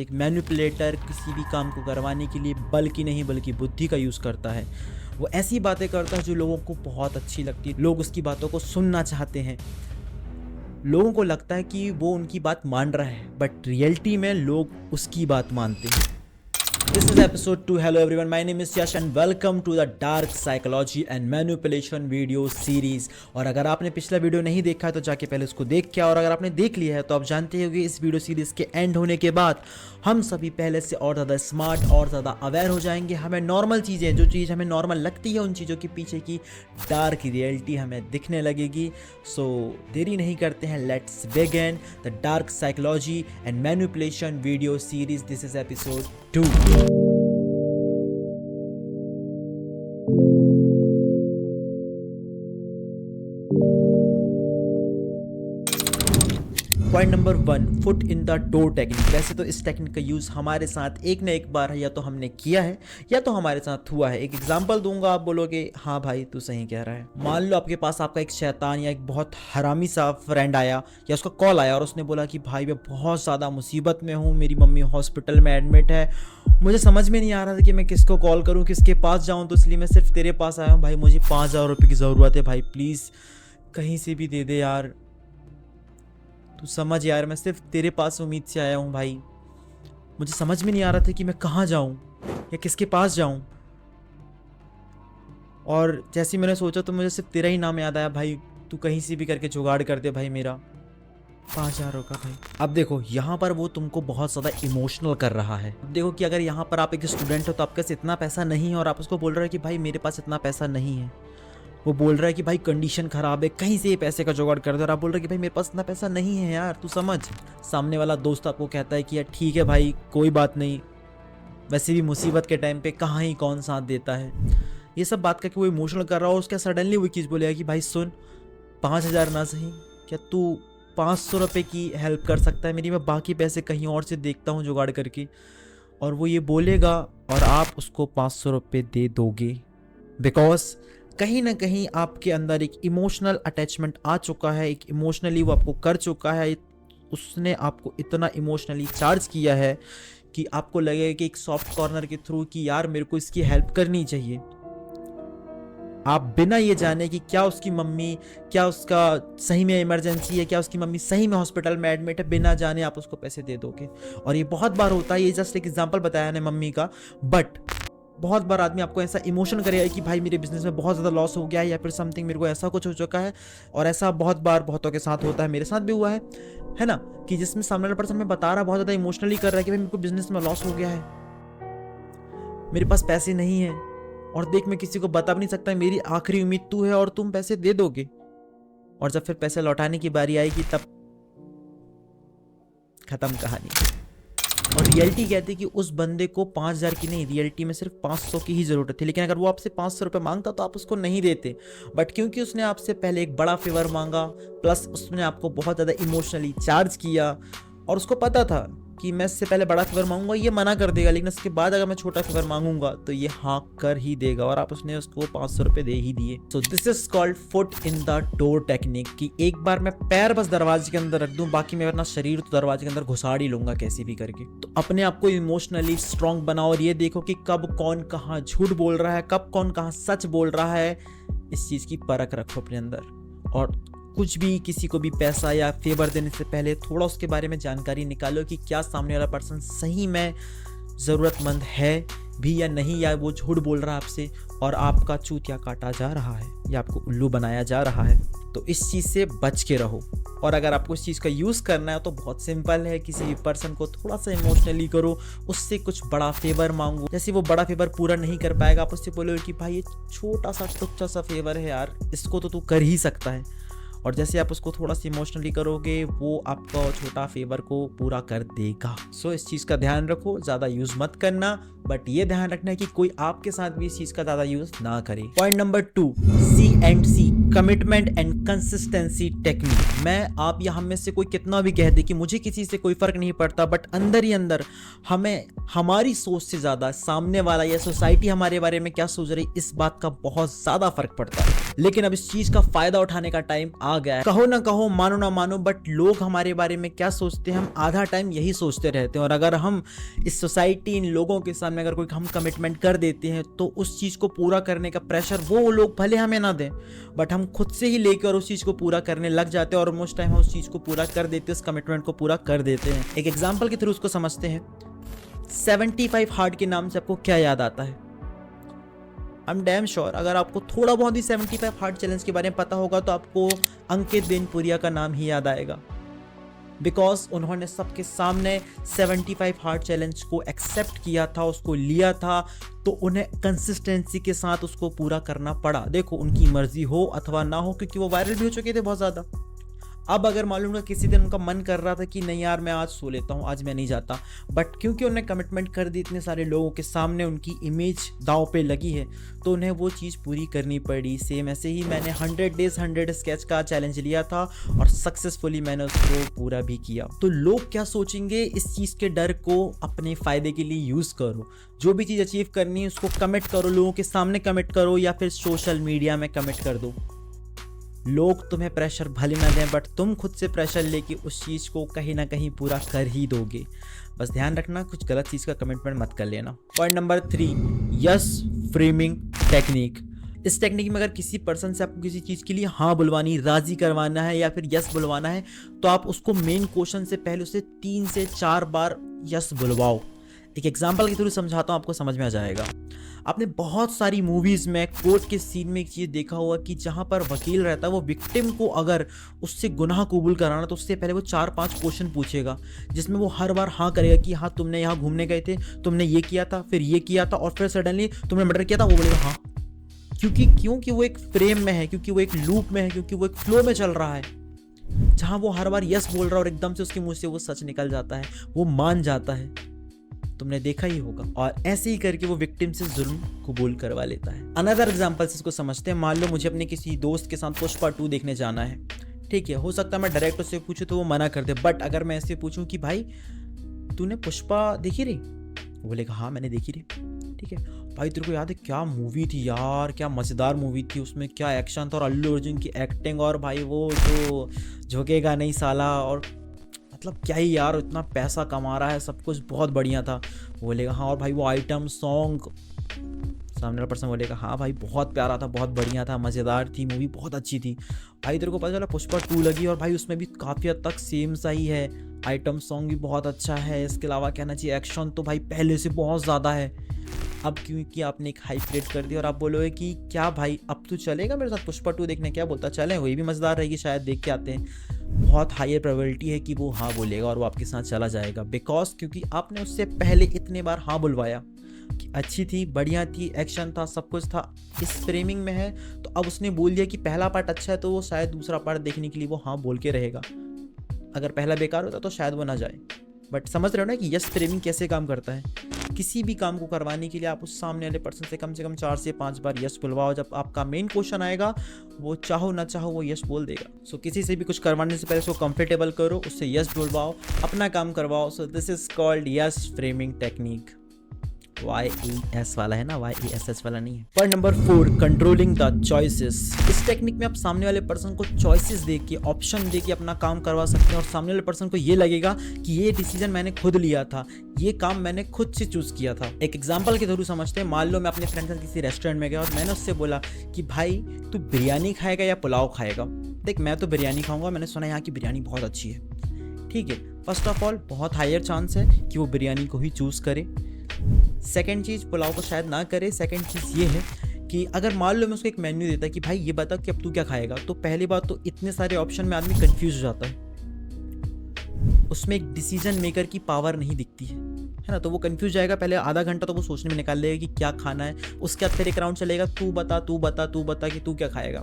एक मैनिपुलेटर किसी भी काम को करवाने के लिए बल की नहीं बल्कि बुद्धि का यूज़ करता है। वो ऐसी बातें करता है जो लोगों को बहुत अच्छी लगती है, लोग उसकी बातों को सुनना चाहते हैं। लोगों को लगता है कि वो उनकी बात मान रहा है, बट रियलिटी में लोग उसकी बात मानते हैं। This is episode 2. Hello everyone, my name is Yash and welcome to the Dark Psychology and Manipulation video series। और अगर आपने पिछला वीडियो नहीं देखा है तो जाके पहले उसको देख के, और अगर आपने देख लिया है तो आप जानते होंगे इस वीडियो सीरीज के एंड होने के बाद हम सभी पहले से और ज़्यादा स्मार्ट और ज़्यादा अवेयर हो जाएंगे। हमें नॉर्मल चीज़ें, जो चीज़ हमें नॉर्मल लगती है, उन चीज़ों के पीछे की डार्क रियलिटी हमें दिखने लगेगी। सो देरी नहीं करते हैं, let's begin the dark psychology and manipulation video series. This is episode 2। Point number 1, foot in the door technique. वैसे तो इस टेक्निक का यूज़ हमारे साथ एक न एक बार या तो हमने किया है या तो हमारे साथ हुआ है। एक एग्जांपल दूंगा, आप बोलोगे हाँ भाई तू सही कह रहा है। मान लो आपके पास आपका एक शैतान या एक बहुत हरामी सा फ्रेंड आया या उसका कॉल आया और उसने बोला कि भाई मैं बहुत ज़्यादा मुसीबत में हूँ, मेरी मम्मी हॉस्पिटल में एडमिट है, मुझे समझ में नहीं आ रहा था कि मैं किसको कॉल करूँ, किसके पास जाऊँ, तो इसलिए मैं सिर्फ तेरे पास आया हूँ। भाई मुझे 5,000 रुपये की ज़रूरत है, भाई प्लीज़ कहीं से भी दे दे यार, तू समझ यार, मैं सिर्फ तेरे पास उम्मीद से आया हूँ भाई। मुझे समझ में नहीं आ रहा था कि मैं कहाँ जाऊँ या किसके पास जाऊँ, और जैसे मैंने सोचा तो मुझे सिर्फ तेरा ही नाम याद आया, भाई तू कहीं से भी करके जुगाड़ कर दे भाई मेरा 5,000 का भाई। अब देखो यहाँ पर वो तुमको बहुत ज़्यादा इमोशनल कर रहा है। अब देखो कि अगर यहाँ पर आप एक स्टूडेंट हो तो आपके पास इतना पैसा नहीं है और आप उसको बोल रहे हो कि भाई मेरे पास इतना पैसा नहीं है। वो बोल रहा है कि भाई कंडीशन ख़राब है, कहीं से ये पैसे का जुगाड़ कर दो, और आप बोल रहे हो कि भाई मेरे पास इतना पैसा नहीं है यार, तू समझ। सामने वाला दोस्त आपको कहता है कि यार ठीक है भाई कोई बात नहीं, वैसे भी मुसीबत के टाइम पे कहाँ ही कौन साथ देता है। ये सब बात करके वो इमोशनल कर रहा हो, उसके सडनली वो चीज़ बोलेगा कि भाई सुन 5,000 ना सही, क्या तू 500 रुपये की हेल्प कर सकता है मेरी, मैं बाकी पैसे कहीं और से देखता हूँ जुगाड़ करके। और वो ये बोलेगा और आप उसको 500 रुपये दे दोगे, बिकॉज कहीं ना कहीं आपके अंदर एक इमोशनल अटैचमेंट आ चुका है, एक इमोशनली वो आपको कर चुका है, उसने आपको इतना इमोशनली चार्ज किया है कि आपको लगेगा कि एक सॉफ्ट कॉर्नर के थ्रू कि यार मेरे को इसकी हेल्प करनी चाहिए। आप बिना ये जाने कि क्या उसकी मम्मी, क्या उसका सही में इमरजेंसी है, क्या उसकी मम्मी सही में हॉस्पिटल में एडमिट है, बिना जाने आप उसको पैसे दे दोगे। और ये बहुत बार होता है, ये जस्ट एक एग्जांपल बताया ना मम्मी का, बट बहुत बार आदमी आपको ऐसा इमोशन करेगा कि भाई मेरे बिजनेस में बहुत ज़्यादा लॉस हो गया है या फिर समथिंग मेरे को ऐसा कुछ हो चुका है। और ऐसा बहुत बार बहुतों के साथ होता है, मेरे साथ भी हुआ है ना, कि जिसमें सामने वाला पर्सन में बता रहा बहुत ज़्यादा इमोशनली कर रहा है कि भाई मेरे को बिजनेस में लॉस हो गया है, मेरे पास पैसे नहीं है, और देख मैं किसी को बता भी नहीं सकता, मेरी आखिरी उम्मीद तू है और तुम पैसे दे दोगे। और जब फिर पैसे लौटाने की बारी आएगी तब खत्म कहानी। और रियलिटी कहती है कि उस बंदे को 5,000 की नहीं, रियलिटी में सिर्फ 500 की ही ज़रूरत थी। लेकिन अगर वो आपसे 500 रुपये मांगता तो आप उसको नहीं देते, बट क्योंकि उसने आपसे पहले एक बड़ा फेवर मांगा, प्लस उसने आपको बहुत ज़्यादा इमोशनली चार्ज किया, और उसको पता था कि मैं इससे पहले बड़ा फेवर मांगूंगा ये मना कर देगा, लेकिन उसके बाद अगर मैं छोटा फेवर मांगूंगा तो ये हाँ कर ही देगा, और आप उसने उसको 500 रुपये दे ही दिए। So this is called foot in the door technique, कि एक बार मैं पैर बस दरवाजे के अंदर रख दूं, बाकी मैं अपना शरीर तो दरवाजे के अंदर घुसाड़ ही लूंगा कैसे भी करके। तो अपने आप को इमोशनली स्ट्रांग बनाओ और ये देखो कि कब कौन कहाँ झूठ बोल रहा है, कब कौन कहाँ सच बोल रहा है। इस चीज़ की परख रखो अपने अंदर, और कुछ भी किसी को भी पैसा या फेवर देने से पहले थोड़ा उसके बारे में जानकारी निकालो कि क्या सामने वाला पर्सन सही में ज़रूरतमंद है भी या नहीं, या वो झूठ बोल रहा है आपसे और आपका चूतिया काटा जा रहा है या आपको उल्लू बनाया जा रहा है। तो इस चीज़ से बच के रहो। और अगर आपको इस चीज़ का यूज़ करना है तो बहुत सिंपल है, किसी भी पर्सन को थोड़ा सा इमोशनली करो, उससे कुछ बड़ा फेवर मांगो। जैसे वो बड़ा फेवर पूरा नहीं कर पाएगा, आप उससे बोलो कि भाई ये छोटा सा टुच्चा सा फेवर है यार, इसको तो तू कर ही सकता है। और जैसे आप उसको थोड़ा सा इमोशनली करोगे वो आपका छोटा फेवर को पूरा कर देगा। सो इस चीज़ का ध्यान रखो, ज़्यादा यूज़ मत करना, बट ये ध्यान रखना है कि कोई आपके साथ भी इस चीज़ का ज़्यादा यूज़ ना करे। Point number 2, C&C, commitment and consistency technique. मैं आप या हम में से कोई कितना भी कह दे कि मुझे किसी से कोई फ़र्क नहीं पड़ता, बट अंदर ही अंदर हमें हमारी सोच से ज़्यादा सामने वाला या सोसाइटी हमारे बारे में क्या सोच रही, इस बात का बहुत ज़्यादा फ़र्क पड़ता है। लेकिन अब इस चीज का फायदा उठाने का टाइम आ गया है। कहो ना कहो, मानो ना मानो, बट लोग हमारे बारे में क्या सोचते हैं, हम आधा टाइम यही सोचते रहते हैं। और अगर हम इस सोसाइटी, इन लोगों के सामने अगर कोई हम कमिटमेंट कर देते हैं तो उस चीज को पूरा करने का प्रेशर वो लोग भले हमें ना दें, बट हम खुद से ही लेकर उस चीज को पूरा करने लग जाते हैं और मोस्ट टाइम हम उस चीज को पूरा कर देते हैं, उस कमिटमेंट को पूरा कर देते हैं। एक एग्जाम्पल के थ्रू उसको समझते हैं। 75 हार्ड के नाम से आपको क्या याद आता है? आई एम डैम श्योर अगर आपको थोड़ा बहुत ही 75 हार्ड चैलेंज के बारे में पता होगा तो आपको अंकित बेनपुरिया का नाम ही याद आएगा, बिकॉज उन्होंने सबके सामने 75 हार्ड चैलेंज को एक्सेप्ट किया था, उसको लिया था, तो उन्हें कंसिस्टेंसी के साथ उसको पूरा करना पड़ा। देखो, उनकी मर्जी हो अथवा ना हो, क्योंकि वो वायरल भी हो चुके थे बहुत ज़्यादा। अब अगर मालूम है किसी दिन उनका मन कर रहा था कि नहीं यार मैं आज सो लेता हूँ, आज मैं नहीं जाता, बट क्योंकि उन्होंने कमिटमेंट कर दी इतने सारे लोगों के सामने, उनकी इमेज दांव पे लगी है, तो उन्हें वो चीज़ पूरी करनी पड़ी। सेम ऐसे ही मैंने 100 डेज 100 स्केच का चैलेंज लिया था और सक्सेसफुली मैंने उसको पूरा भी किया। तो लोग क्या सोचेंगे, इस चीज़ के डर को अपने फ़ायदे के लिए यूज़ करो। जो भी चीज़ अचीव करनी है उसको कमिट करो, लोगों के सामने कमिट करो या फिर सोशल मीडिया में कमिट कर दो। लोग तुम्हें प्रेशर भले ना दें, बट तुम खुद से प्रेशर लेके उस चीज़ को कहीं ना कहीं पूरा कर ही दोगे। बस ध्यान रखना, कुछ गलत चीज़ का कमिटमेंट मत कर लेना। Point number 3, yes framing technique. इस टेक्निक में अगर किसी पर्सन से आपको किसी चीज़ के लिए हाँ बुलवानी, राज़ी करवाना है या फिर यस बुलवाना है, तो आप उसको मेन क्वेश्चन से पहले उसे 3 से 4 बार यस बुलवाओ। एक एग्जाम्पल के थ्रू समझाता हूँ, आपको समझ में आ जाएगा। आपने बहुत सारी मूवीज़ में कोर्ट के सीन में एक चीज़ देखा होगा कि जहाँ पर वकील रहता है, वो विक्टिम को अगर उससे गुनाह कबूल कराना तो उससे पहले वो 4-5 क्वेश्चन पूछेगा, जिसमें वो हर बार हाँ करेगा कि हाँ तुमने यहाँ घूमने गए थे, तुमने ये किया था, फिर ये किया था और फिर सडनली तुमने मर्डर किया था, वो बोलेगा हाँ। क्योंकि वो एक फ्रेम में है, क्योंकि वो एक लूप में है, क्योंकि वो एक फ्लो में चल रहा है, जहाँ वो हर बार यस बोल रहा है और एकदम से उसके मुंह से वो सच निकल जाता है, वो मान जाता है। तुमने देखा ही होगा। और ऐसे ही करके वो विक्टिम से जुल्म कबूल करवा लेता है। अनदर एग्जांपल से इसको समझते हैं। मान लो मुझे अपने किसी दोस्त के साथ पुष्पा 2 देखने जाना है, ठीक है। हो सकता है मैं डायरेक्ट उससे पूछूं तो वो मना कर दे, बट अगर मैं ऐसे पूछूं कि भाई तूने पुष्पा देखी रही, वो बोलेगा हाँ मैंने देखी रही, ठीक है। भाई तेरे को याद है क्या मूवी थी यार, क्या मज़ेदार मूवी थी, उसमें क्या एक्शन था और अल्लू अर्जुन की एक्टिंग, और भाई वो जो झुकेगा नहीं साला, और मतलब क्या ही यार, इतना पैसा कमा रहा है, सब कुछ बहुत बढ़िया था। वो बोलेगा हाँ। और भाई वो आइटम सॉन्ग, सामने वाला पर्सन बोलेगा हाँ भाई बहुत प्यारा था, बहुत बढ़िया था, मज़ेदार थी मूवी, बहुत अच्छी थी। भाई तेरे को पता चला पुष्पा 2 लगी और भाई उसमें भी काफ़ी हद तक सेम सा ही है, आइटम सॉन्ग भी बहुत अच्छा है, इसके अलावा कहना चाहिए एक्शन तो भाई पहले से बहुत ज़्यादा है। अब क्योंकि आपने एक हाइप क्रिएट कर दी और आप बोलोगे कि क्या भाई अब तू चलेगा मेरे साथ पुष्पा 2 देखने, क्या बोलता, चलें, वही भी मज़ेदार रहेगी, शायद देख के आते हैं। बहुत हायर प्रोबेबिलिटी है कि वो हाँ बोलेगा और वो आपके साथ चला जाएगा, बिकॉज क्योंकि आपने उससे पहले इतने बार हाँ बुलवाया कि अच्छी थी, बढ़िया थी, एक्शन था, सब कुछ था। इस फ्रेमिंग में है तो अब उसने बोल दिया कि पहला पार्ट अच्छा है तो वो शायद दूसरा पार्ट देखने के लिए वो हाँ बोल के रहेगा। अगर पहला बेकार होता तो शायद वो ना जाए। बट समझ रहे हो ना कि यस फ्रेमिंग कैसे काम करता है। किसी भी काम को करवाने के लिए आप उस सामने वाले पर्सन से कम 4 से 5 बार यस बुलवाओ। जब आपका मेन क्वेश्चन आएगा वो चाहो ना चाहो वो यस बोल देगा। सो किसी से भी कुछ करवाने से पहले उसको कंफर्टेबल करो, उससे यस बुलवाओ, अपना काम करवाओ। So this is called yes framing technique. YES वाला है ना, YESS वाला नहीं है। Point number 4, controlling the choices. इस टेक्निक में आप सामने वाले पर्सन को चॉइसेस दे के, ऑप्शन दे के अपना काम करवा सकते हैं और सामने वाले पर्सन को ये लगेगा कि ये डिसीजन मैंने खुद लिया था, ये काम मैंने खुद से चूज किया था। एक एग्जाम्पल के थ्रू समझते हैं। मान लो मैं अपने फ्रेंड के साथ किसी रेस्टोरेंट में गया और मैंने उससे बोला कि भाई तू बिरयानी खाएगा या पुलाव खाएगा। देख मैं तो बिरयानी खाऊंगा, मैंने सुना यहाँ की बिरयानी बहुत अच्छी है, ठीक है। फर्स्ट ऑफ ऑल बहुत हायर चांस है कि वो बिरयानी को ही चूज करे। सेकेंड चीज़, पुलाव को शायद ना करे। सेकेंड चीज़ ये है कि अगर मान लो मैं उसको एक मेन्यू देता कि भाई ये बता कि अब तू क्या खाएगा, तो पहली बात तो इतने सारे ऑप्शन में आदमी कंफ्यूज हो जाता है, उसमें एक डिसीजन मेकर की पावर नहीं दिखती है ना। तो वो कंफ्यूज जाएगा, पहले आधा घंटा तो वो सोचने में निकाल लेगा कि क्या खाना है। उसके बाद फिर एक राउंड चलेगा, तू बता कि तू क्या खाएगा,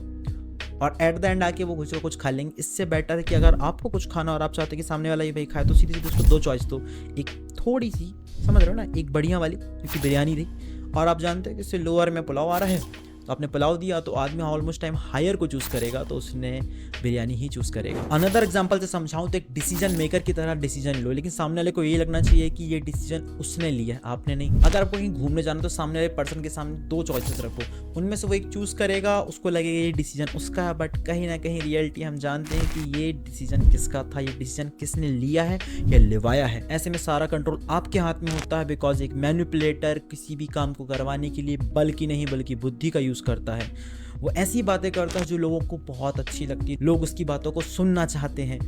और एट द एंड आके वो कुछ खा लेंगे। इससे बेटर है कि अगर आपको कुछ खाना और आप चाहते हैं कि सामने वाला ये भाई खाए, तो सीधी सीधी उसको 2 चॉइस दो। एक थोड़ी सी, समझ रहे हो ना, एक बढ़िया वाली क्योंकि बिरयानी थी, और आप जानते हैं कि इससे लोअर में पुलाव आ रहा है, तो आपने पुलाव दिया तो आदमी ऑलमोस्ट टाइम हायर को चूज़ करेगा, तो उसने बिरयानी ही चूज़ करेगा। अनदर एग्जांपल से समझाऊं तो एक डिसीजन मेकर की तरह डिसीजन लो, लेकिन सामने वाले को ये लगना चाहिए कि ये डिसीजन उसने लिया है, आपने नहीं। अगर आपको कहीं घूमने जाना तो सामने वाले पर्सन के सामने 2 चॉइसेस रखो, उनमें से वो एक चूज़ करेगा, उसको लगेगा ये डिसीजन उसका है, बट कहीं ना कहीं रियलिटी हम जानते हैं कि ये डिसीजन किसका था, ये डिसीजन किसने लिया है या लिवाया है। ऐसे में सारा कंट्रोल आपके हाथ में होता है, बिकॉज एक मैनिपुलेटर किसी भी काम को करवाने के लिए बल की नहीं बल्कि बुद्धि का यूज़ करता है। वो ऐसी बातें करता है जो लोगों को बहुत अच्छी लगती है, लोग उसकी बातों को सुनना चाहते हैं,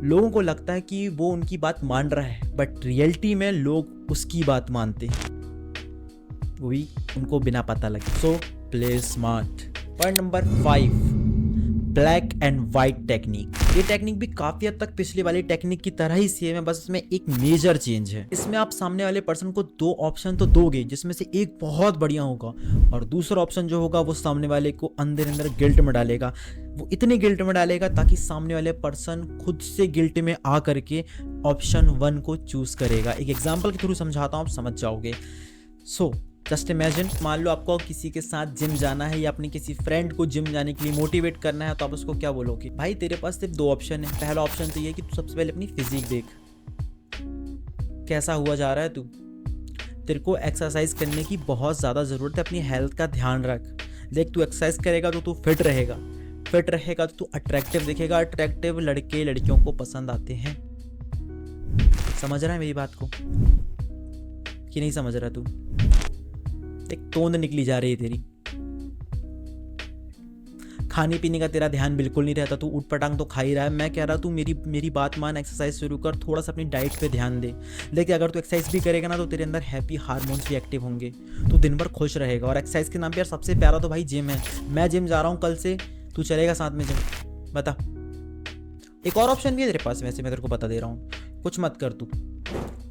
लोगों को लगता है कि वो उनकी बात मान रहा है, बट रियलिटी में लोग उसकी बात मानते हैं, वो भी उनको बिना पता लगे। So play smart. Point number 5, black and white technique. ये टेक्निक भी काफी हद तक पिछली वाली टेक्निक की तरह ही सेम है, बस इसमें एक मेजर चेंज है। इसमें आप सामने वाले पर्सन को 2 ऑप्शन तो दोगे, जिसमें से एक बहुत बढ़िया होगा और दूसरा ऑप्शन जो होगा वो सामने वाले को अंदर अंदर गिल्ट में डालेगा। वो इतने गिल्ट में डालेगा ताकि सामने वाले पर्सन खुद से गिल्ट में आ करके ऑप्शन 1 को चूज करेगा। एक एग्जाम्पल के थ्रू समझाता हूँ, आप समझ जाओगे। सो जस्ट इमेजिन, मान लो आपको किसी के साथ जिम जाना है या अपने किसी फ्रेंड को जिम जाने के लिए मोटिवेट करना है, तो आप उसको क्या बोलोगे? भाई तेरे पास सिर्फ 2 ऑप्शन है। पहला ऑप्शन तो ये है कि तू सबसे पहले अपनी फिजिक देख, कैसा हुआ जा रहा है तू। तेरे को एक्सरसाइज करने की बहुत ज़्यादा ज़रूरत है, अपनी हेल्थ का ध्यान रख। देख, तू एक्सरसाइज करेगा तो तू फिट रहेगा, फिट रहेगा तो तू अट्रैक्टिव दिखेगा, अट्रैक्टिव लड़के लड़कियों को पसंद आते हैं। समझ रहा है मेरी बात को कि नहीं समझ रहा? तू एक तोंद निकली जा रही है तेरी, खाने पीने का तेरा ध्यान बिल्कुल नहीं रहता, तू उठ पटांग तो खा ही रहा है। मैं कह रहा तू मेरी बात मान, एक्सरसाइज शुरू कर, थोड़ा सा अपनी डाइट पे ध्यान दे। देखिए अगर तू एक्सरसाइज भी करेगा ना तो तेरे अंदर हैप्पी हार्मोन्स भी एक्टिव होंगे, तू दिन भर खुश रहेगा। और एक्सरसाइज के नाम पे यार सबसे प्यारा तो भाई जिम है। मैं जिम जा रहा हूँ कल से, तू चलेगा साथ में जिम? बता। एक और ऑप्शन भी है तेरे पास, वैसे मैं तेरे को बता दे रहा हूँ, कुछ मत कर तू,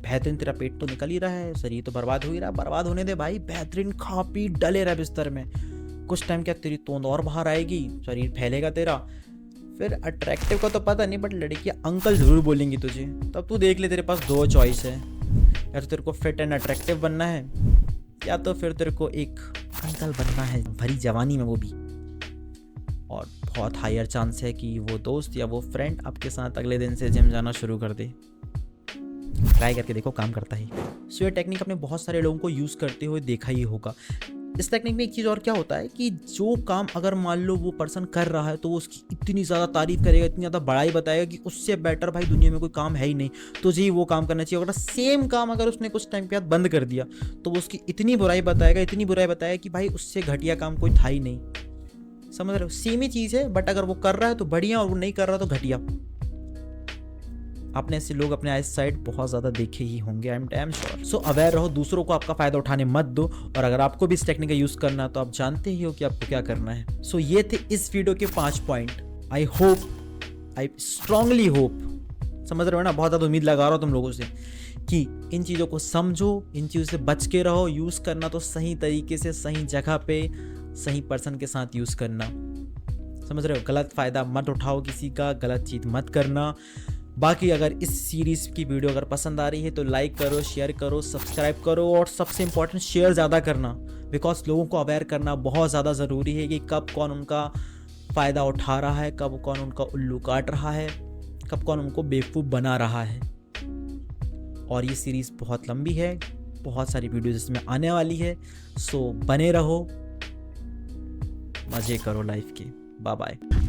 बेहतरीन तेरा पेट तो निकल ही रहा है, शरीर तो बर्बाद हो ही रहा है, बर्बाद होने दे भाई, बेहतरीन खा पी डले रहा बिस्तर में। कुछ टाइम क्या तेरी तोंद और बाहर आएगी, शरीर फैलेगा तेरा, फिर अट्रैक्टिव का तो पता नहीं बट लड़कियां अंकल जरूर बोलेंगी तुझे। तब तू देख ले, तेरे पास 2 चॉइस है, या तो तेरे को फिट एंड अट्रैक्टिव बनना है या तो फिर तेरे को एक अंकल बनना है, भरी जवानी में वो भी। और बहुत हायर चांस है कि वो दोस्त या वो फ्रेंड आपके साथ अगले दिन से जिम जाना शुरू कर दे। ट्राई करके देखो, काम करता है। सो ये टेक्निक आपने बहुत सारे लोगों को यूज़ करते हुए देखा ही होगा। इस टेक्निक में एक चीज़ और क्या होता है कि जो काम अगर मान लो वो पर्सन कर रहा है तो वो उसकी इतनी ज़्यादा तारीफ करेगा, इतनी ज़्यादा बड़ाई बताएगा कि उससे बेटर भाई दुनिया में कोई काम है ही नहीं, तो जी वो काम करना चाहिए। अगर सेम काम अगर उसने कुछ टाइम के बाद बंद कर दिया तो वो उसकी इतनी बुराई बताएगा, इतनी बुराई बताएगा कि भाई उससे घटिया काम कोई था ही नहीं। समझ रहे हो? सेम ही चीज़ है, बट अगर वो कर रहा है तो बढ़िया और वो नहीं कर रहा तो घटिया। आपने ऐसे लोग अपने आई साइड बहुत ज़्यादा देखे ही होंगे, I am damn sure. So aware रहो, दूसरों को आपका फ़ायदा उठाने मत दो, और अगर आपको भी इस टेक्निक का यूज़ करना है तो आप जानते ही हो कि आपको क्या करना है। सो ये थे इस वीडियो के 5 पॉइंट। आई स्ट्रांगली होप, समझ रहे हो ना, बहुत ज़्यादा उम्मीद लगा रहा हूँ तुम लोगों से कि इन चीज़ों को समझो, इन चीज़ों से बच के रहो। यूज़ करना तो सही तरीके से, सही जगह पे, सही पर्सन के साथ यूज़ करना। समझ रहे हो? गलत फ़ायदा मत उठाओ किसी का, गलत चीज़ मत करना। बाकी अगर इस सीरीज़ की वीडियो अगर पसंद आ रही है तो लाइक करो, शेयर करो, सब्सक्राइब करो, और सबसे इम्पॉर्टेंट शेयर ज़्यादा करना, बिकॉज लोगों को अवेयर करना बहुत ज़्यादा ज़रूरी है कि कब कौन उनका फ़ायदा उठा रहा है, कब कौन उनका उल्लू काट रहा है, कब कौन उनको बेवकूफ़ बना रहा है। और ये सीरीज़ बहुत लंबी है, बहुत सारी वीडियोज़ इसमें आने वाली है। सो बने रहो, मज़े करो लाइफ के। Bye bye.